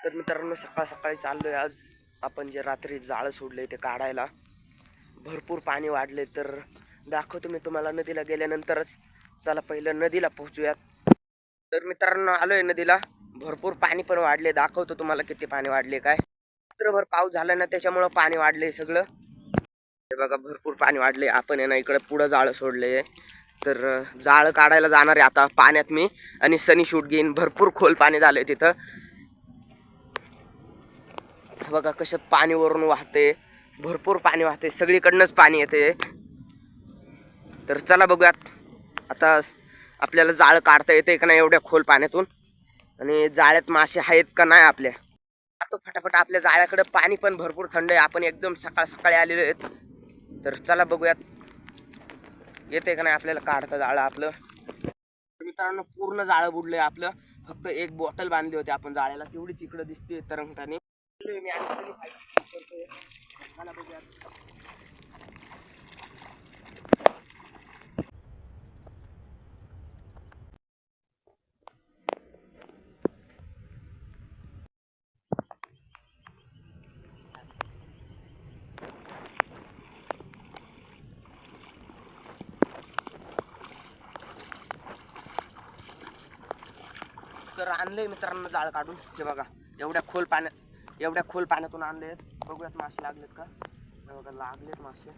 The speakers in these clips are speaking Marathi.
तर मित्रांनो सकाळ सकाळी चाललोय आज आपण जे रात्री जाळं सोडले ते काढायला। भरपूर पाणी वाढले तर दाखवतो मी तुम्हाला नदीला गेल्यानंतरच। चला पहिलं नदीला पोहोचूयात। तर मित्रांनो आलोय नदीला, भरपूर पाणी पण वाढले, दाखवतो तुम्हाला किती पाणी वाढले काय। रात्रभर पाऊस झाला ना त्याच्यामुळे पाणी वाढले सगळं। हे बघा भरपूर पाणी वाढले। आपण आहे ना इकडे पुढे जाळं सोडले, तर जाळं काढायला जाणार आहे आता पाण्यात मी आणि सनी शूट घेईन। भरपूर खोल पाणी झालंय तिथं, बघा कसं पाणी वरून वाहते, भरपूर पाणी वाहते, सगळीकडनंच पाणी येते। तर चला बघूयात आता आपल्याला जाळं काढता येते का नाही एवढ्या खोल पाण्यातून, आणि जाळ्यात मासे आहेत का नाही आपल्या। आता फटाफट आपल्या जाळ्याकडे पाणी पण भरपूर थंड आहे, आपण एकदम सकाळ सकाळी आलेलो आहेत। तर चला बघूयात येते का नाही आपल्याला काढता जाळं आपलं। मित्रांनो पूर्ण जाळं बुडलंय आपलं, फक्त एक बॉटल बांधली होती आपण जाळ्याला, तेवढीच इकडे दिसते तरंगताने। मी मला बघूयात। तर आणले मित्रांनो जाळ काढून, हे बघा एवढ्या खोल पाण्यातून आणले। बघूयात मासे लागलेत का। हे बघा लागलेत मासे,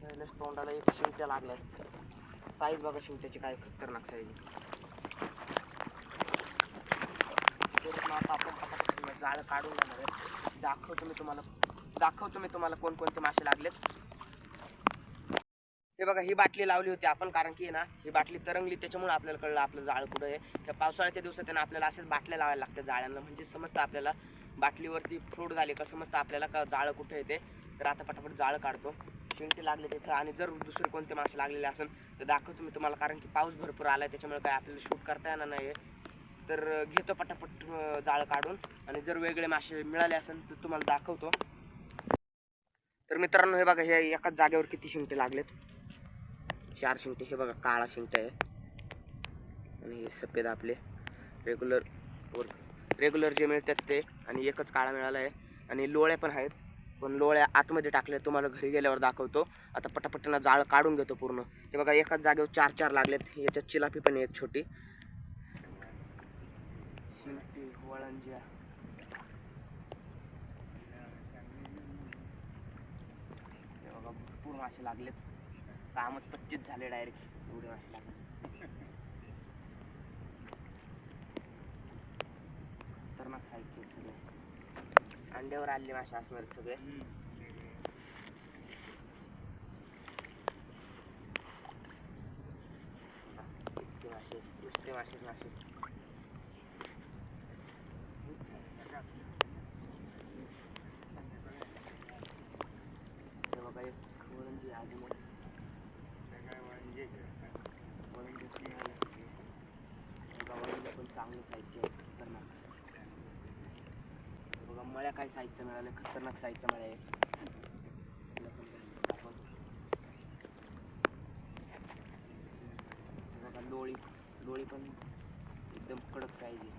पहिलेच तोंडाला एक शिंट्या लागल्यात। साईज बघा शिंट्याची काय खतरनाक साईज आहे। आता आपण जाळं काढून घेणार आहे, दाखवतो मी तुम्हाला कोणकोणते मासे लागलेत। हे बघा ही बाटली लावली होती आपण, कारण की ना ही बाटली तरंगली त्याच्यामुळे आपल्याला कळलं आपलं जाळं कुठं आहे। त्या पावसाळ्याच्या दिवसात ना आपल्याला असेच बाटल्या लावायला लागतात जाळ्यांना, म्हणजे समजतं आपल्याला बाटलीवरती फ्रूट झाले का, समजतं आपल्याला का जाळं कुठं येते। तर आता पटापट जाळं काढतो, शिंटी लागले तिथं, आणि जर दुसरे कोणते मासे लागलेले असेल तर दाखवतो मी तुम्हाला, कारण की पाऊस भरपूर आला आहे त्याच्यामुळे काय आपल्याला शूट करता येणार नाही। तर घेतो पटापट जाळं काढून, आणि जर वेगळे मासे मिळाले असेल तर तुम्हाला दाखवतो। तर मित्रांनो हे बघा, हे एकाच जागेवर किती शिंटे लागलेत, 4 शिंटे। हे बघा काळा शिंटा आहे, आणि हे सफेद आपले रेग्युलर जे मिळतात ते, आणि एकच काळा मिळाला आहे। आणि लोळ्या पण आहेत, पण लोळ्या आतमध्ये टाकल्या, तुम्हाला घरी गेल्यावर दाखवतो। आता पटापट्टीनं जाळं काढून घेतो पूर्ण। हे बघा एकाच जागेवर 4 लागलेत। याच्यात चिलापी पण आहे एक छोटी शिंटी वळंज्या। हे बघा भरपूर मासे लागलेत, कामच 25 झाले डायरेक्ट, एवढे मासे लागले। खतरनाक साईजचे सगळे, अंड्यावर आले मासे असणार सगळे। नुसते मासेच मासे। हे बघा एक वळंजी आली, वळंजी पण चांगली साईजचे आहेत, खतरनाक। बघा मळ्या काय साईजचं मिळालं, खतरनाक साईजच्या मळ्या आहे। बघा लोळी पण एकदम कडक साईज आहे।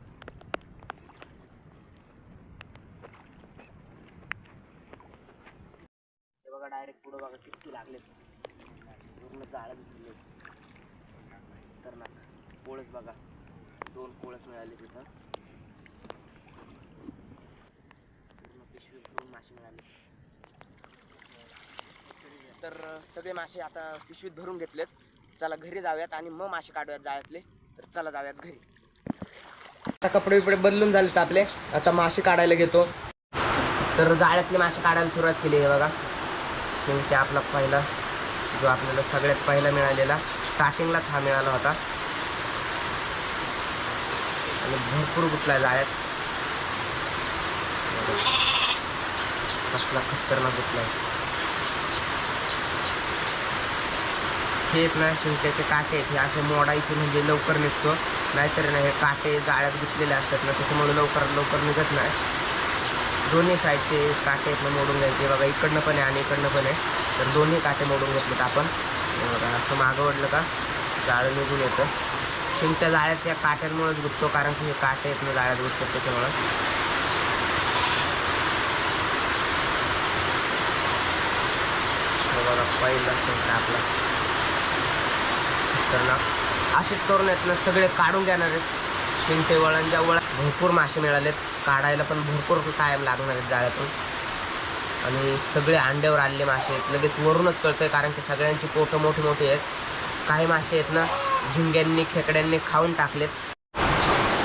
हे बघा डायरेक्ट पुढं बघा किती लागलेत, पूर्ण जाळं घेतले खतरनाक। कोळस बघा 2 कोळस मिळाले तिथं, पूर्ण पिशवी भरून मासे मिळाले। तर सगळे मासे आता पिशवीत भरून घेतलेत, चला घरी जाऊयात आणि मग मासे काढूयात जाळ्यातले। तर चला जाऊयात घरी। आता कपडे बिपडे बदलून झालेत आपले, आता मासे काढायला घेतो। तर जाळ्यातले मासे काढायला सुरुवात केली। हे बघा शिंट्या आपला पहिला, जो आपल्याला सगळ्यात पहिला मिळालेला, स्टार्टिंगलाच हा मिळाला होता, आणि भरपूर गुतला जाळ्यात। कसला खतरनाक गुतलाय। हे ना शिंट्याचे काटे आहेत, हे असे मोडायचे म्हणजे लवकर निघतो, नाहीतर ना हे काटे जाळ्यात गुतलेले असतात ना त्याच्यामुळे लवकर निघत नाही। दोन्ही साईडचे काटे आहेत ना मोडून घ्यायचे। बघा इकडनं पण आहे आणि इकडनं पण आहे, तर दोन्ही काटे मोडून घेतलेत आपण। बघा असं मागं वडलं का जाळं निघून येतं। शिंगट्या जाळ्यात या काट्यांमुळेच गुंततो, कारण की हे काटे आहेत ना जाळ्यात गुंततात त्याच्यामुळं. बघा पहिला शिंगटा आपला खतरनाक. असेच करून आहेत ना सगळे काढून घेणार आहेत शिंगटे. वळणच्या भरपूर मासे मिळालेत, काढायला पण भरपूर टाईम लागणार आहेत जाळ्यातून. आणि सगळे अंड्यावर आलेले मासे आहेत, लगेच वरूनच कळतंय, कारण की सगळ्यांची पोटं मोठी मोठी आहेत. काही मासे आहेत ना झिंग्यांनी खेकड्यांनी खाऊन टाकलेत.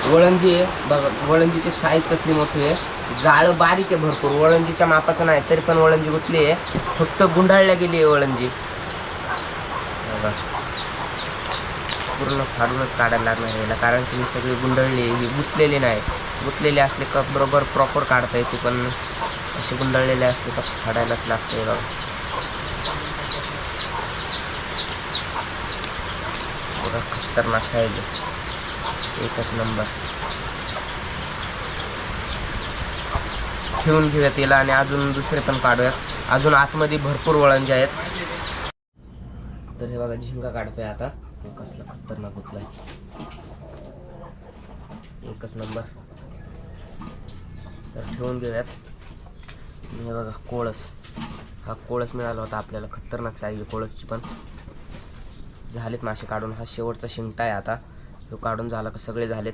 वळंजी आहे बघा, वळंजीची साईज कसली मोठी आहे. जाळं बारीक आहे भरपूर, वळंजीच्या मापाचं नाही तरी पण वळंजी गुतली आहे. फक्त गुंडाळल्या गेली आहे वळंजी बघा. पूर्ण फाडूनच काढायला लागणार आहे याला, कारण की ही सगळी गुंडळली, ही गुतलेली नाही. गुतलेली असले का बरोबर प्रॉपर काढता येते, पण असे गुंडळलेले असले का फाडायलाच लागते बघा. बघा खतरनाक साईज आहे, एकच नंबर. ठेवून घेऊयात याला आणि अजून दुसरे पण काढूयात. अजून आतमध्ये भरपूर वळंजे आहेत. तर हे बघा झिंगा काढतोय आता. कसला खतरनाक गुतलाय, एकच नंबर. तर ठेवून घेऊयात. हे बघा कोळस, हा कोळस मिळाला होता आपल्याला, खतरनाक साईज कोळसची पण. झालेत मासे काढून, हा शेवटचा शिंगटा आहे आता. तो काढून झाला का सगळे झालेत.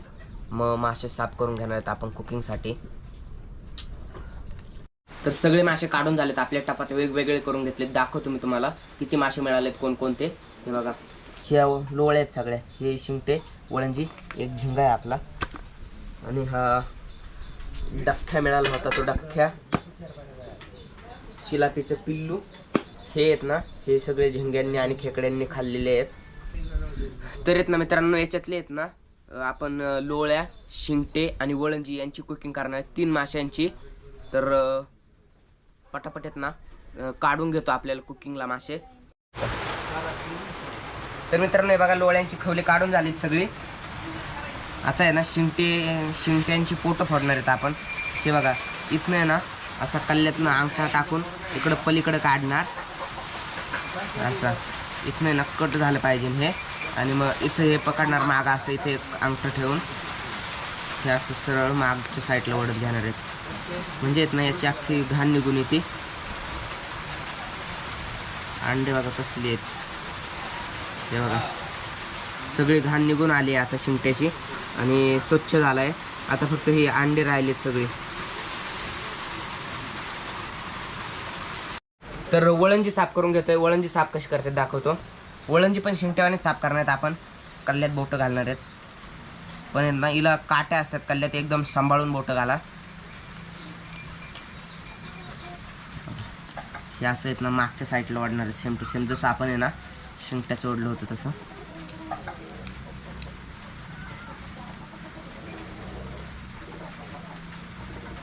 मग मासे साफ करून घेणार आहेत आपण कुकिंगसाठी. तर सगळे मासे काढून झालेत, आपल्या टपात वेगवेगळे करून घेतलेत. दाखवतो मी तुम्हाला किती मासे मिळालेत कोणकोणते. हे बघा ह्या लोळे आहेत सगळ्या, हे शिंगटे वळंजी, एक झिंगा आहे आपला. आणि हा डख्या मिळाला होता, तो डख्या, चिलापीचं पिल्लू. हे आहेत ना हे सगळे झिंग्यांनी आणि खेकड्यांनी खाल्लेले आहेत. तर आहेत ना मित्रांनो, याच्यातले आहेत ना आपण लोळ्या, शिंगटे आणि वळंजी यांची कुकिंग करणार आहे, 3 माशांची. तर पटापट आहेत ना काढून घेतो आपल्याला कुकिंगला मासे. तर मित्रांनो हे बघा लोळ्यांची खवले काढून झालीत सगळी. आता आहे ना शिंगट्यांची पोटं फोडणार आहेत आपण. हे बघा इथनं आहे ना असा कल्ल्यातनं अंगठा टाकून इकडं पलीकडं काढणार, असं इथनं आहे ना कट झालं पाहिजे हे. आणि मग इथं हे पकडणार माग, असं इथे एक अंगठा ठेवून हे असं सरळ मागच्या साईडला ओढत घेणार आहेत. म्हणजे येत ना याची अख्खी घाण निघून येते. अंडे बघा कसली आहेत, हे बघा सगळे घाण निघून आली आता शिंगट्याची आणि स्वच्छ झालाय. आता फक्त हे अंडे राहिलेत सगळे. तर वळंजी साफ करून घेतोय. वळंजी साफ कशी करतात दाखवतो. वळंजी पण शिंगट्यावाने साफ करणार आहेत आपण. कल्ल्यात बोटं घालणार आहेत, पण ना हिला काट्या असतात कल्ल्यात, एकदम सांभाळून बोटं घाला. हे असं आहेत ना मागच्या साईडला ओढणार आहेत, सेम टू सेम जसं आपण आहे ना शिंगट्याचं ओढलं होतं तसं.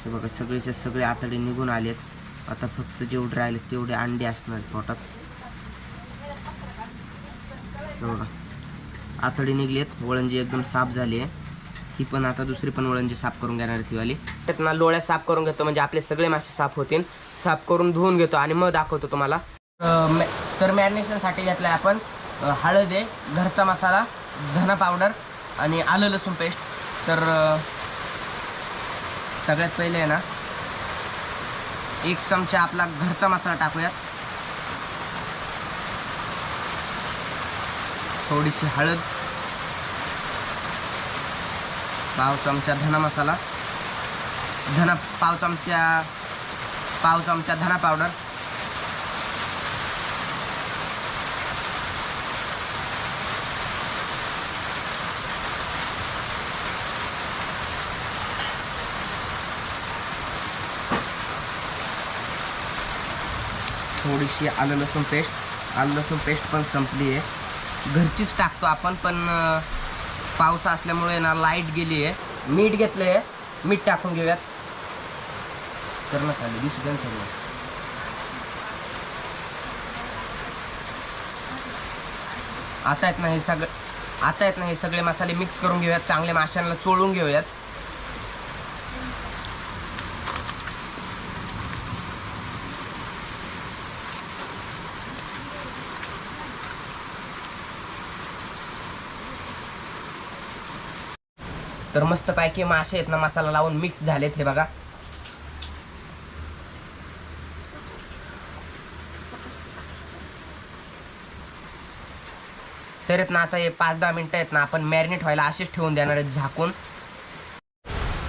हे बघा सगळेचे सगळे आतडे निघून आलेत. आता फक्त जेवढे राहिले तेवढे अंडे असणार पोटात. बघा आतडे निघलेत, वळंजी एकदम साफ झाली आहे. ही पण आता दुसरी पण वळंजी साफ करून घेणार ती वाली. त्यातनं लोळ्या साफ करून घेतो, म्हणजे आपले सगळे मासे साफ होतील. साफ करून धुवून घेतो आणि मग दाखवतो तुम्हाला. तर मॅरिनेशनसाठी घेतलाय आपण हळद आहे, घरचा मसाला, धना पावडर आणि आलं लसूण पेस्ट. तर सगळ्यात पहिले आहे ना 1 चमचा आपला घरचा मसाला टाकूयात. थोडीशी हळद, पाव चमचा धना मसाला, पाव चमचा धना पावडर, थोडीशी आलं लसूण पेस्ट. आलं लसूण पेस्ट पण संपली आहे, घरचीच टाकतो आपण, पण पाऊस असल्यामुळे ना लाईट गेली आहे. मीठ घेतलं आहे, मीठ टाकून घेऊयात. करणं खाली दिसू द्या सगळं. आता आहेत ना हे सगळे मसाले मिक्स करून घेऊयात, चांगले माशांना चोळून घेऊयात. तर मस्तपैकी मासे आहेत ना मसाला लावून मिक्स झालेत हे बघा. तर आहेत ना आता हे 5-10 मिनटं आहेत ना आपण मॅरिनेट व्हायला असेच ठेवून देणार आहेत झाकून.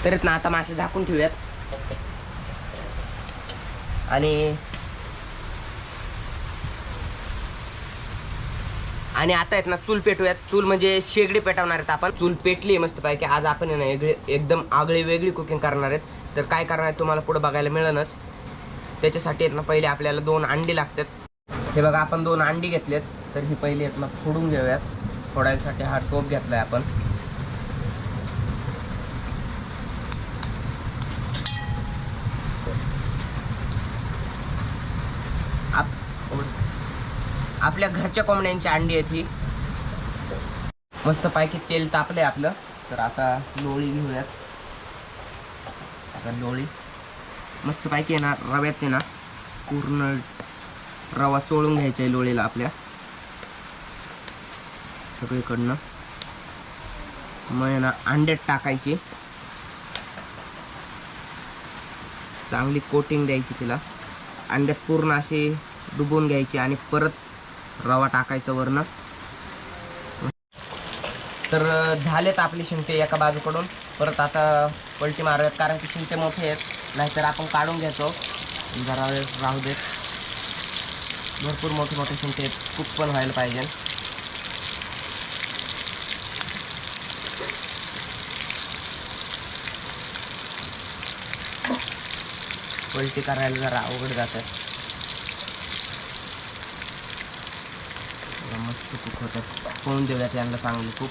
तर आहेत ना आता मासे झाकून ठेवूयात. आणि आता आहेत ना चूल पेटूयात. चूल म्हणजे शेगडी पेटवणार आहेत आपण. चूल पेटली मस्तपैकी. आज आपण ना एकदम आगळी वेगळी कुकिंग करणार आहेत. तर काय करणार आहे तुम्हाला पुढे बघायला मिळेलच. त्याच्यासाठी आहेत ना पहिले आपल्याला 2 अंडी लागतात. हे बघा आपण 2 अंडी घेतलेत. तर ही पहिली आहेत ना फोडून घेऊयात. फोडायसाठी हा टोप घेतलाय आपण. आपल्या घरच्या कोंबड्यांची अंडी आहेत ही. मस्तपैकी तेल तापलंय आपलं. तर आता लोळी घेऊयात. आता लोळी मस्तपैकी आहे ना रव्यात आहे ना पूर्ण रवा चोळून घ्यायचा आहे लोळीला आपल्या सगळीकडनं. मग आहे ना अंड्यात टाकायची. चांगली कोटिंग द्यायची तिला. अंड्यात पूर्ण अशी डुबवून घ्यायची आणि परत रवा टाकायचा वरनं. तर झालेत आपले शिंगटे एका बाजूकडून. परत आता पलटी मारूयात कारण की शिंगटे मोठे आहेत. नाहीतर आपण काढून घेतो. जरा वेळ राहू देत. भरपूर मोठे मोठे शिंगटे आहेत. कुक पण व्हायला पाहिजे. पलटी करायला जरा अवघड जातात. मस्त कुक होतात. होऊन देऊयात यांना चांगली कुक.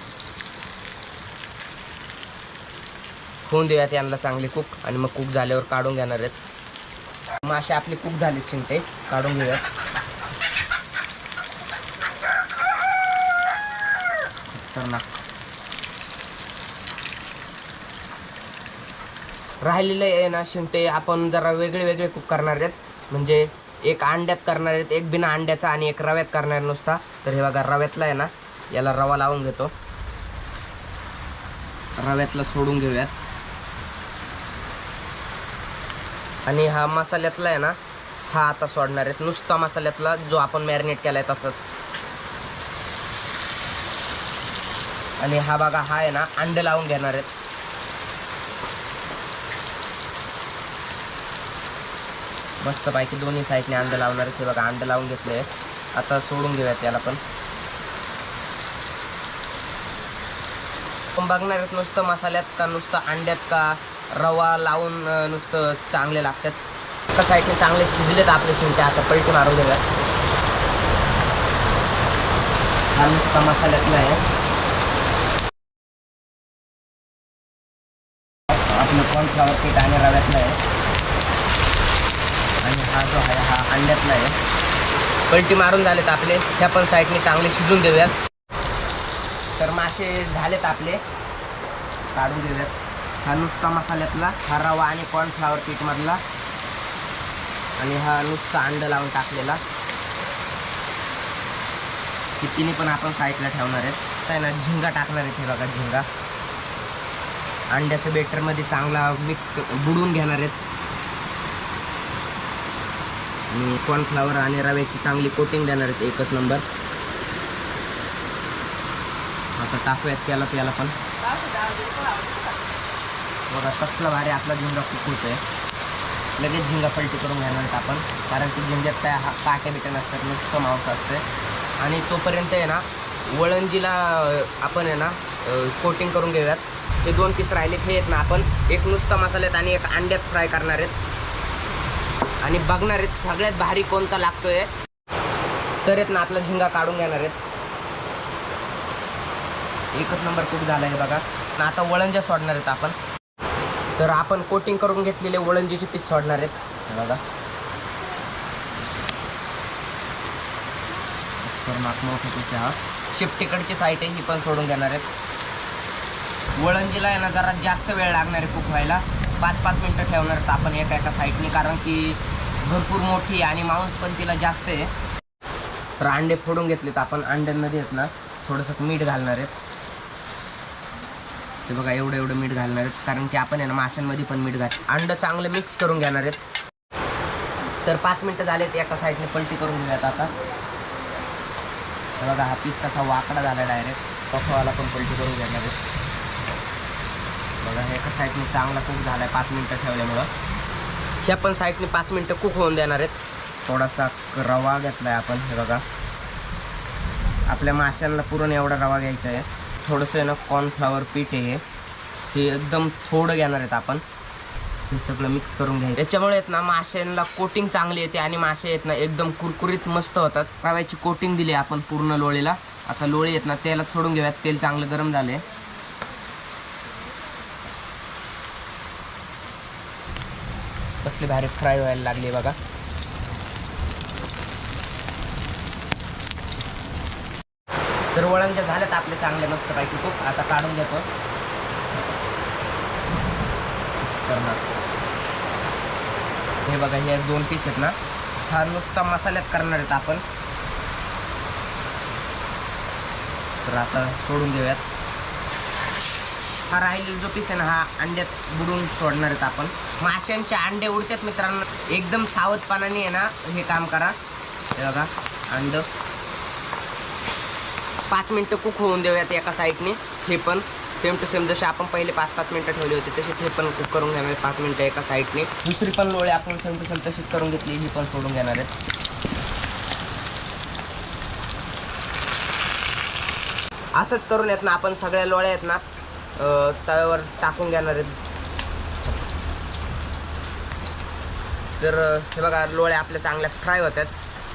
होऊन देऊयात यांना चांगली कुक. आणि मग कुक झाल्यावर काढून घेणार आहेत. मासे आपले कुक झालेत शिंगटे. काढून घेऊयात. राहिलेले आहे ना शिंगटे आपण जरा वेगळे वेगळे कुक करणार आहेत. म्हणजे एक अंड्यात करणार आहेत, एक बिना अंड्याचा आणि एक रव्यात करणार नुसता. तर हे बघा रव्यातला आहे ना याला रवा लावून घेतो. रव्यातला सोडून घेऊयात. आणि हा मसाल्यातला आहे ना हा आता सोडणार आहेत. नुसता मसाल्यातला जो आपण मॅरिनेट केलाय तसंच. आणि हा बघा हा आहे ना अंडे लावून घेणार आहेत. मस्तपैकी दोन्ही साईडने अंडे लावणार आहेत. हे बघा अंडे लावून घेतले. आता सोडून घेऊयात याला पण. बघणार आहेत नुसतं मसाल्यात का नुसतं अंड्यात का रवा लावून नुसतं चांगले लागतात. एका साईडने चांगले शिजलेत आपले शिंगटे. आता पलटी मारून घेऊयात. हा नुसता मसाल्यातला आहे. आपलं कॉर्नफ्लॉवर पीठ आणि रव्यातलं आहे. आणि हा जो आहे हा अंड्यातला आहे. पलटी मारून झालेत आपले. ह्या पण साईडने चांगले शिजून देऊयात. तर मासे झालेत आपले. काढून देऊयात. हा नुसता मसाल्यातला, हा रवा आणि कॉर्नफ्लॉवर पीठ मधला, आणि हा नुसता अंड लावून टाकलेला. तिन्ही पण आपण साईडला ठेवणार आहेत. काय ना झिंगा टाकणार आहेत. हे बघा झिंगा अंड्याच्या बेटरमध्ये चांगला मिक्स बुडवून घेणार आहेत. आणि कॉर्नफ्लॉवर आणि रव्याची चांगली कोटिंग देणार आहेत. एकच नंबर. आता टाकूयात त्याला पण. बघा कसला भारी आपला झिंगा कुक होतोय. लगेच झिंगा पलटी करून घेणार आहेत आपण. कारण की झिंग्यात काय काटे बिटे नसतात, नुसतं मांस असते. आणि तोपर्यंत आहे ना वळंजीला आपण आहे ना कोटिंग करून घेऊयात. हे 2 पीस राहिलेत. हे आहेत ना आपण एक नुसता मसाल्यात आणि एक अंड्यात फ्राय करणार आहेत. आणि बघणार आहेत सगळ्यात भारी कोणता लागतोय. तर आहेत ना आपला झिंगा काढून घेणार आहेत. एकच नंबर कुक झाला आहे बघा. आता वळंज्या सोडणार आहेत आपण. तर आपण कोटिंग करून घेतलेले वळंजीचे पीस सोडणार आहेत. बघा मोठा पीस हा. शेपटीकडची साईड आहे ही पण सोडून घेणार आहेत. वळंजीला आहे ना जरा जास्त वेळ लागणार आहे कुक व्हायला. 5-5 मिनटं ठेवणार आहेत आपण एका साईडने. कारण की भरपूर मोठी आणि मांस पण तिला जास्त आहे. तर अंडे फोडून घेतलेत आपण. अंड्यांमध्ये आहेत ना थोडंसं मीठ घालणार आहेत. ते बघा एवढं एवढं मीठ घालणार आहेत, कारण की आपण आहे ना माशांमध्ये पण मीठ घाल. अंड चांगलं मिक्स करून घेणार आहेत. तर 5 मिनटं झालेत, एका साईडने पलटी करून घेऊयात आता. बघा हा पीस कसा वाकडा झाला डायरेक्ट, पफवाला पण पलटी करून घेणार आहे. बघा हे एका साईडने चांगला कुक झाला आहे 5 मिनटं ठेवल्यामुळं. ह्या पण साईडने 5 मिनटं कुक होऊन देणार आहेत. थोडासा रवा घेतला आहे आपण, हे बघा आपल्या माशांना पुरण एवढा रवा घ्यायचा आहे. थोडंसं आहे ना कॉर्नफ्लॉवर पीठ आहे, हे एकदम थोडं घेणार आहेत आपण. हे सगळं मिक्स करून घ्यायचं, त्याच्यामुळे आहेत ना माशांना कोटिंग चांगली येते आणि मासे आहेत ना एकदम कुरकुरीत मस्त होतात. रव्याची कोटिंग दिली आपण पूर्ण लोळीला. आता लोळी आहेत ना तेलात सोडून घेऊयात. तेल चांगलं गरम झाले. कसली भारी फ्राय व्हायला लागली बघा. तर वळण झालेत आपले चांगले मस्त पैकी खूप. आता काढून घेतो. हे बघा हे 2 पीस आहेत ना, हा नुसता मसाल्यात करणार आहेत आपण. तर आता सोडून देऊयात. हा राहिलेला जो पीस आहे ना हा अंड्यात बुडून सोडणार आहेत आपण. माशांचे अंडे उडतात मित्रांनो, एकदम सावधपणाने आहे ना हे काम करा. हे बघा अंड 5 मिनटं कुक होऊन देऊयात एका साईडने. हे पण सेम टू सेम जसे आपण पहिले 5-5 मिनटं ठेवले होते तसेच हे पण कुक करून घेणार 5 मिनटं एका साईडने. दुसरी पण लोळे आपण सेम टू सेम तशीच करून घेतली, ही पण सोडून घेणार आहेत. असंच करून येत ना आपण सगळ्या लोळ्या आहेत ना तव्यावर टाकून घेणार आहेत. तर हे बघा लोळ्या आपल्या चांगल्या फ्राय होतात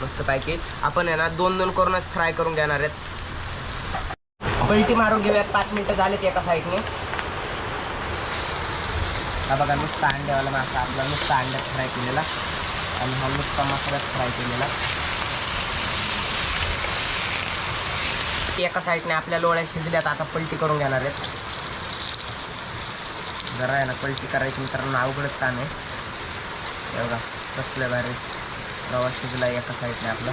मस्तपैकी. आपण आहे ना 2-2 करूनच फ्राय करून घेणार आहेत. पलटी मारून घेऊयात. 5 मिनटं झालेत एका साईडने. हा बघा नुसता अंड्यावाला मासा आपला नुसता अंड्यात फ्राय केलेला आणि हा नुसता मसाल्यात फ्राय केलेला. एका साईडने आपल्या लोळ्या शिजल्यात. आता पलटी करून घेणार आहेत. जरा आहे ना पलटी करायची मित्रांनो अवघडच काम आहे. हे बघा कसल्या भारी रवा शिजला एका साईडने आपला.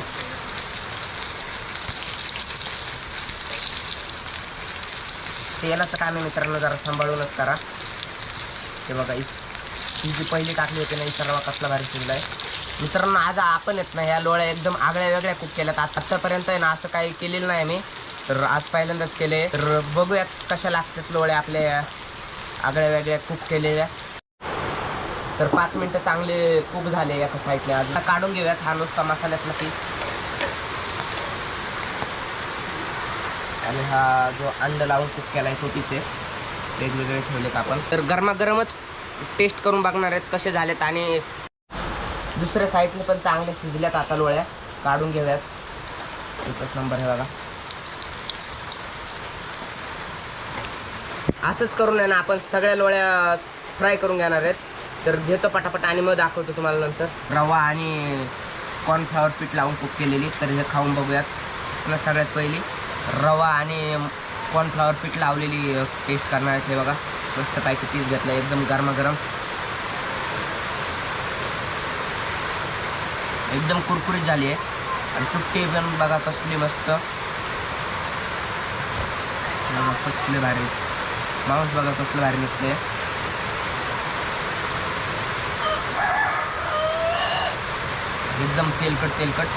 तेलाचं काम आहे मित्रांनो, जरा सांभाळूनच करा. हे बघा ही जी पहिली टाकली होती ना ही रवा कसला भारी शिजला आहे मित्रांनो. आज आपण आहेत ना ह्या लोळ्या एकदम आगळ्या वेगळ्या कुक केल्यात. आत्तापर्यंत आहे ना असं काही केलेलं नाही मी, तर आज पहिल्यांदाच केले. तर बघूयात कशा लागतात लोळ्या आपल्या आगळ्या वेगळ्या कुक केलेल्या. तर 5 मिनटं चांगले कुक झाले एका साईडने. आज काढून घेऊयात हा नुसता मसाल्यातला पीस आणि हा जो अंड लावून कुक केला आहे तो पीस आहे. वेगवेगळे ठेवलेत आपण. तर गरमागरमच टेस्ट करून बघणार आहेत कसे झालेत. आणि दुसऱ्या साईडने पण चांगले शिजल्यात. आता लोळ्या काढून घेऊयात. एकच नंबर हे बघा. असंच करून आहे ना आपण सगळ्या लोळ्या फ्राय करून घेणार आहेत. तर घेतो पटापट आणि मग दाखवतो तुम्हाला नंतर. रवा आणि कॉर्नफ्लॉवर पीठ लावून कुक केलेली. तर हे खाऊन बघूयात. पुन्हा सगळ्यात पहिली रवा आणि कॉर्नफ्लॉवर पीठ लावलेली टेस्ट करणार आहेत. हे बघा मस्तपैकी पीस घेतला एकदम गरमागरम, एकदम कुरकुरीत झाली आहे. आणि सुट्टी पण बघा कसली मस्त, कसले भारी मांस बघा कसलं भारी निघते. एकदम तेलकट तेलकट.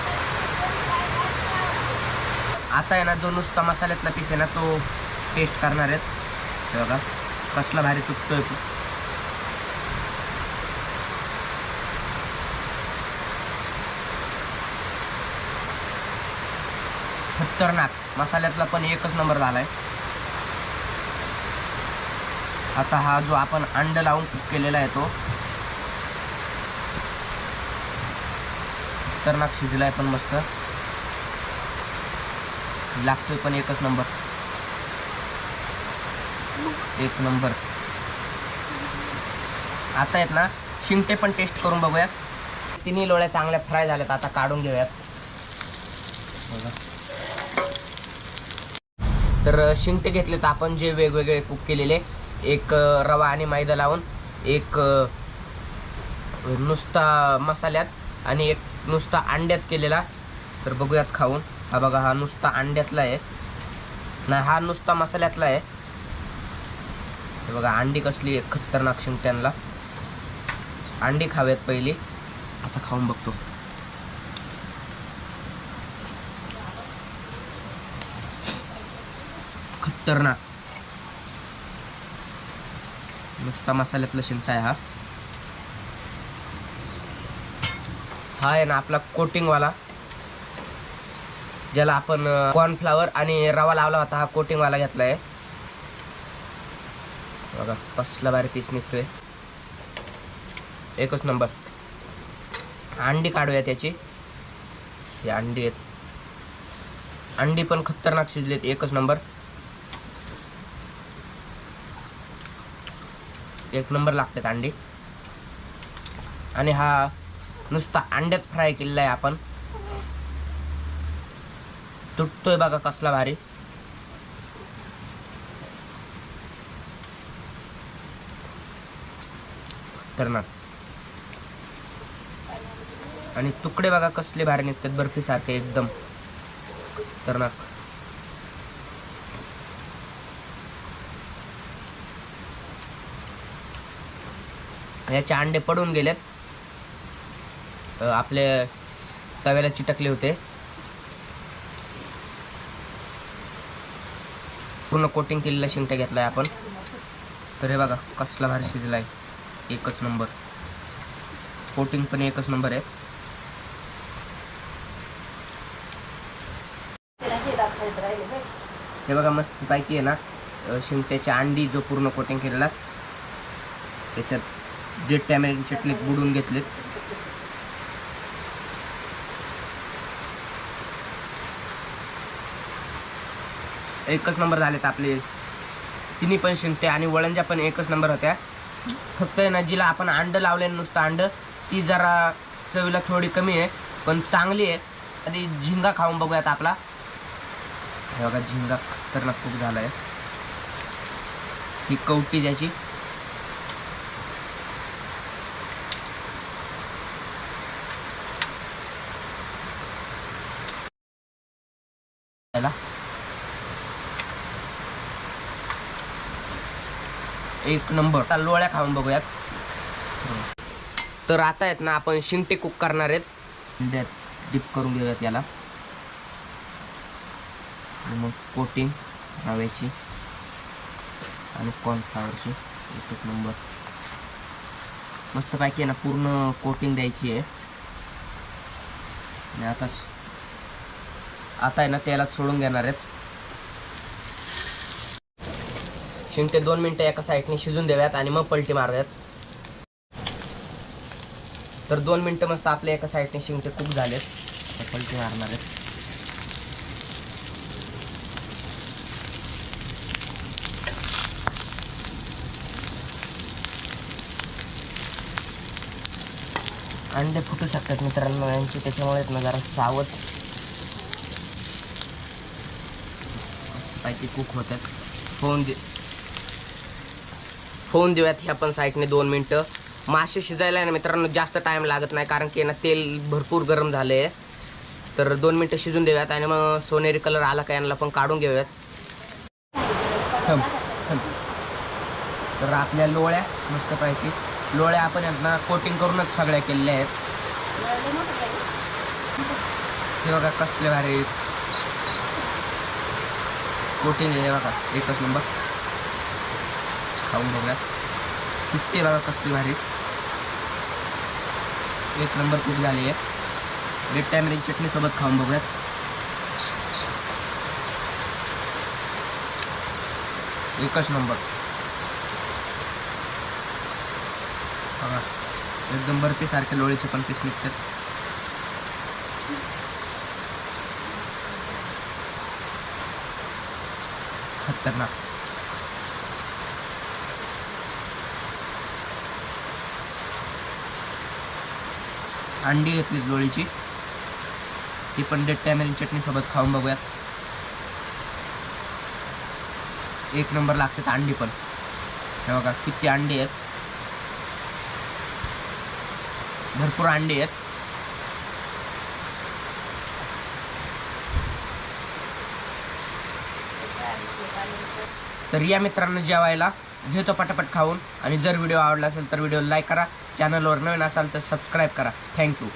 आता आहे ना जो नुसता मसाल्यातला पीस आहे ना तो टेस्ट करणार आहेत. हे बघा कसला भारी तुटतोय तो. खतरनाक मसाल्यातला पण एकच नंबर झाला आहे. आता हा जो आपण अंड लावून कुक केलेला आहे तो खतरनाक शिजला आहे पण मस्त लागतोय पण एकच नंबर, एक नंबर. आता आहेत ना शिंगटे पण टेस्ट करून बघूयात. तिन्ही लोळ्या चांगल्या फ्राय झाल्यात. आता काढून घेऊयात. तर शिंगटे घेतले तर आपण जे वेगवेगळे कुक केलेले, एक रवा आणि मैदा लावून, एक नुसता मसाल्यात आणि एक नुसता अंड्यात केलेला. तर बघूयात खाऊन. हा बघा हा नुसता अंड्यातला आहे ना, हा नुसता मसाल्यातला आहे. हे बघा अंडी कसली खतरनाक शिंगट्यांना. अंडी खावेत पहिली, आता खाऊन बघतो. खतरनाक नुसता मसाल्यातला शिंगटा आहे हा आहे ना आपला कोटिंगवाला, ज्याला आपण कॉर्नफ्लावर आणि रवा लावला होता, हा कोटिंगवाला घेतलाय. बघा कसला भारी पीस निघतोय, एकच नंबर. अंडी काढूया त्याची. हे अंडी आहेत, अंडी पण खतरनाक शिजलेत, एकच नंबर. एक नंबर लागतात अंडी. आणि हा नुसता अंड्यात फ्राय केलेला आहे आपण. तुटतोय बघा कसला भारी. खतरनाक. आणि तुकडे बघा कसले भारी निघतात, बर्फी सारखे एकदम खतरनाक. याचे अंडे पडून गेलेत, आपले तव्याला चिटकले होते. पूर्ण कोटिंग केलेला शिंगटा घेतलाय आपण. तर हे बघा कसला भारी शिजलाय, एकच नंबर. कोटिंग पण एकच नंबर आहे. हे बघा मस्त पैकी आहे ना शिंगट्याच्या अंडी जो पूर्ण कोटिंग केलेला, त्याच्यात रेड टॅमॅरिंड चटणीत बुडून घेतलेत. एकच नंबर झालेत आपले तिन्ही पण शिंगटे. आणि वळंज्या पण एकच नंबर होत्या. फक्त ना जिला आपण अंड लावले नुसतं अंड, ती जरा चवीला थोडी कमी आहे पण चांगली आहे. आधी झिंगा खाऊन बघूयात आपला. हे बघा झिंगा खतरनाक खूप झाला आहे. ही कवटी द्यायची. एक नंबर. लोळ्या खाऊन बघूयात. तर आता आहेत ना आपण शिंगटे कुक करणार आहेत. अंड्यात डिप करून घेऊयात याला. मग कोटिंग रव्याची आणि कॉर्नफ्लॉवरची, एकच नंबर. मस्त पैकी आहे ना पूर्ण कोटिंग द्यायची आहे. आणि आता आहे ना तेलात सोडून घेणार आहेत. शिंगटे 2 मिनिटं एका साईडने शिजून देऊयात आणि मग पलटी मारूयात. तर 2 मिनिटं मस्त आपले एका साईडने शिंगटे कुक झालेत. पलटी मारणार आहेत. अंडे फुटू शकतात मित्रांनो यांचे, त्याच्यामुळे ना जरा सावध पैकी कुक होतात. फोन देऊयात ह्या पण साईडने 2 मिनिटं. मासे शिजायला आहे ना मित्रांनो जास्त टाइम लागत नाही, कारण की ना तेल भरपूर गरम झाले आहे. तर 2 मिनिटं शिजून देऊयात आणि मग सोनेरी कलर आला का यांना पण काढून घेऊयात. तर आपल्या लोळ्या मस्त पैकी लोळ्या आपण यांना कोटिंग करूनच सगळ्या केलेल्या आहेत. हे बघा कसले भारी कोटिंग आहे बघा, एकच नंबर. खाऊन बघूया किती बघा कसली भारी, एक नंबर कुक झाली आहे. रेड टॅमरिंड चटणी सोबत खाऊन बघूयात. एकच नंबर. बघा एकदम बर्फी सारखे लोळीचे पण पीस निघतात. खतरनाक. अंडी घेतली लोळीची, ती पण रेड टॅमरिंड चटणी सोबत खाऊन बघूयात. एक नंबर लागतात अंडी पण. हे बघा किती अंडी आहेत, भरपूर अंडी आहेत. तर या मित्रांनो जेवायला. घेतो पटापट खाऊन. आणि जर व्हिडिओ आवडला असेल तर व्हिडिओ लाईक करा. चॅनलवर नवीन असाल तर सबस्क्राईब करा. थँक्यू.